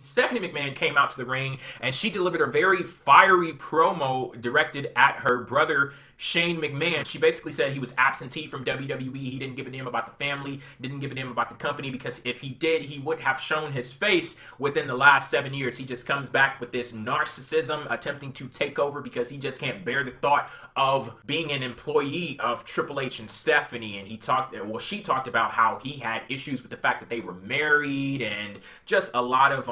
Stephanie McMahon came out to the ring and she delivered a very fiery promo directed at her brother Shane McMahon. She basically said he was absentee from WWE. He didn't give a damn about the family, didn't give a damn about the company, because if he did, he would have shown his face within the last 7 years. He just comes back with this narcissism, attempting to take over because he just can't bear the thought of being an employee of Triple H and Stephanie. And she talked about how he had issues with the fact that they were married and just a lot of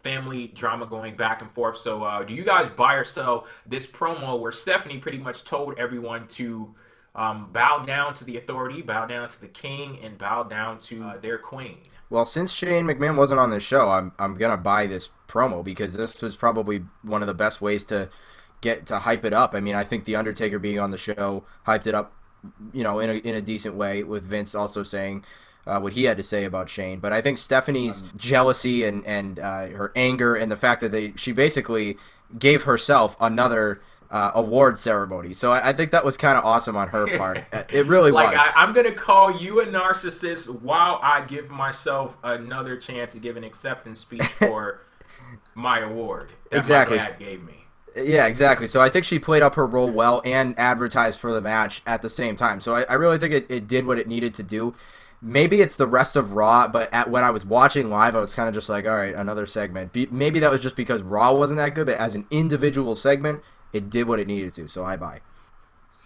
family drama going back and forth. So do you guys buy or sell this promo where Stephanie pretty much told everyone to bow down to the authority, bow down to the king, and bow down to their queen? Well, since Shane McMahon wasn't on the show, I'm gonna buy this promo because this was probably one of the best ways to get to hype it up. I mean, I think the Undertaker being on the show hyped it up, in a decent way, with Vince also saying what he had to say about Shane. But I think Stephanie's jealousy and her anger and the fact that she basically gave herself another award ceremony. So I think that was kind of awesome on her part. It really was. I'm going to call you a narcissist while I give myself another chance to give an acceptance speech for my award that exactly. my dad gave me. Yeah, exactly. So I think she played up her role well and advertised for the match at the same time. So I really think it did what it needed to do. Maybe it's the rest of Raw, but when I was watching live, I was kind of just like, all right, another segment. Maybe that was just because Raw wasn't that good, but as an individual segment, it did what it needed to, so I buy.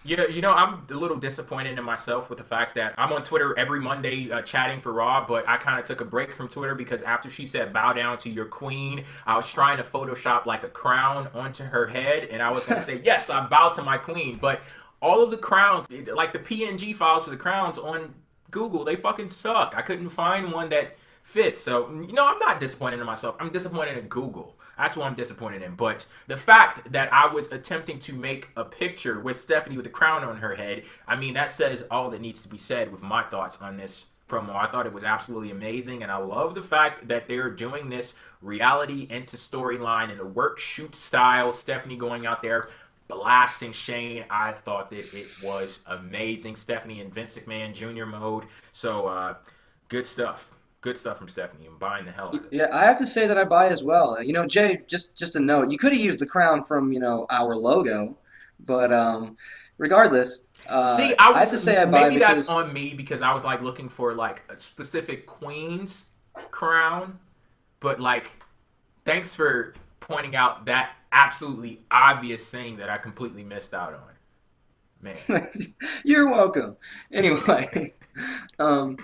Yeah, I'm a little disappointed in myself with the fact that I'm on Twitter every Monday chatting for Raw, but I kind of took a break from Twitter because after she said bow down to your queen, I was trying to Photoshop like a crown onto her head, and I was going to say, yes, I bow to my queen, but all of the crowns, like the PNG files for the crowns on Google, they fucking suck. I couldn't find one that fits. So, I'm not disappointed in myself. I'm disappointed in Google. That's what I'm disappointed in. But the fact that I was attempting to make a picture with Stephanie with a crown on her head, I mean, that says all that needs to be said with my thoughts on this promo. I thought it was absolutely amazing, and I love the fact that they're doing this reality into storyline in a work shoot style. Stephanie going out there blasting Shane. I thought that it was amazing. Stephanie in Vince McMahon Jr. mode. So, good stuff. Good stuff from Stephanie. I'm buying the hell out of it. Yeah, I have to say that I buy as well. Jay, just a note. You could have used the crown from, our logo, but regardless, See, I have to say I buy maybe because that's on me because I was like looking for like a specific queen's crown, but like, thanks for pointing out that absolutely obvious thing that I completely missed out on. Man. You're welcome. Anyway, no,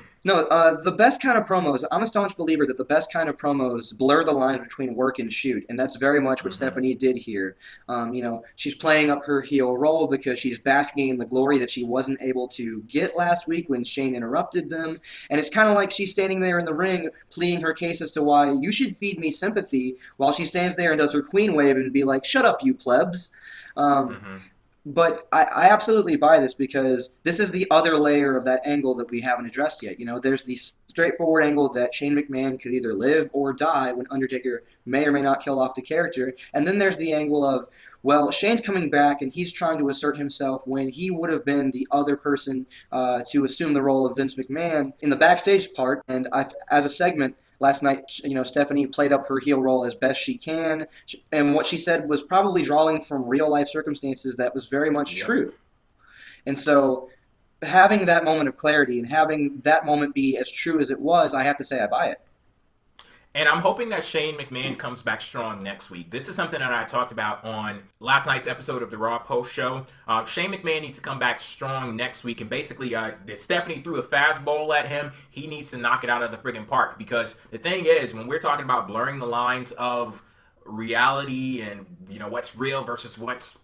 the best kind of promos, I'm a staunch believer that the best kind of promos blur the lines between work and shoot, and that's very much what Stephanie did here. She's playing up her heel role because she's basking in the glory that she wasn't able to get last week when Shane interrupted them, and it's kind of like she's standing there in the ring pleading her case as to why you should feed me sympathy while she stands there and does her queen wave and be like, shut up, you plebs. But I absolutely buy this because this is the other layer of that angle that we haven't addressed yet. There's the straightforward angle that Shane McMahon could either live or die when Undertaker may or may not kill off the character. And then there's the angle of, well, Shane's coming back and he's trying to assert himself when he would have been the other person to assume the role of Vince McMahon in the backstage part. And as a segment, last night, Stephanie played up her heel role as best she can, and what she said was probably drawing from real-life circumstances that was very much true. And so having that moment of clarity and having that moment be as true as it was, I have to say I buy it. And I'm hoping that Shane McMahon comes back strong next week. This is something that I talked about on last night's episode of the Raw Post Show. Shane McMahon needs to come back strong next week. And basically, Stephanie threw a fastball at him. He needs to knock it out of the friggin' park. Because the thing is, when we're talking about blurring the lines of reality and, what's real versus what's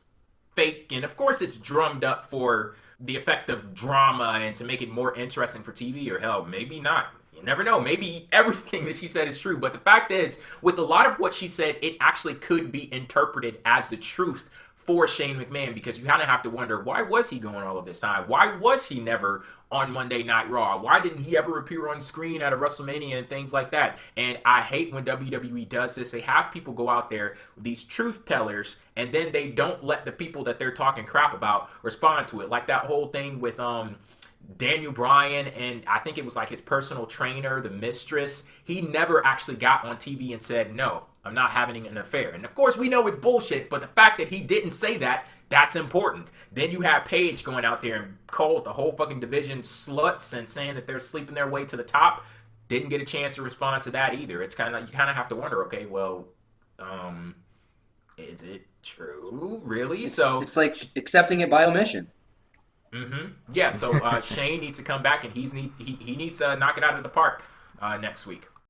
fake. And, of course, it's drummed up for the effect of drama and to make it more interesting for TV. Or, hell, maybe not. You never know. Maybe everything that she said is true. But the fact is, with a lot of what she said, it actually could be interpreted as the truth for Shane McMahon, because you kind of have to wonder, why was he going all of this time? Why was he never on Monday Night Raw? Why didn't he ever appear on screen at a WrestleMania and things like that? And I hate when WWE does this. They have people go out there, these truth tellers, and then they don't let the people that they're talking crap about respond to it. Like that whole thing with Daniel Bryan and I think it was like his personal trainer, the mistress, he never actually got on TV and said, no, I'm not having an affair. And of course, we know it's bullshit, but the fact that he didn't say that, that's important. Then you have Paige going out there and called the whole fucking division sluts and saying that they're sleeping their way to the top. Didn't get a chance to respond to that either. It's kind of, you kind of have to wonder, okay, well, is it true, really? It's like accepting it by omission. Yeah. So Shane needs to come back, and he needs to knock it out of the park next week.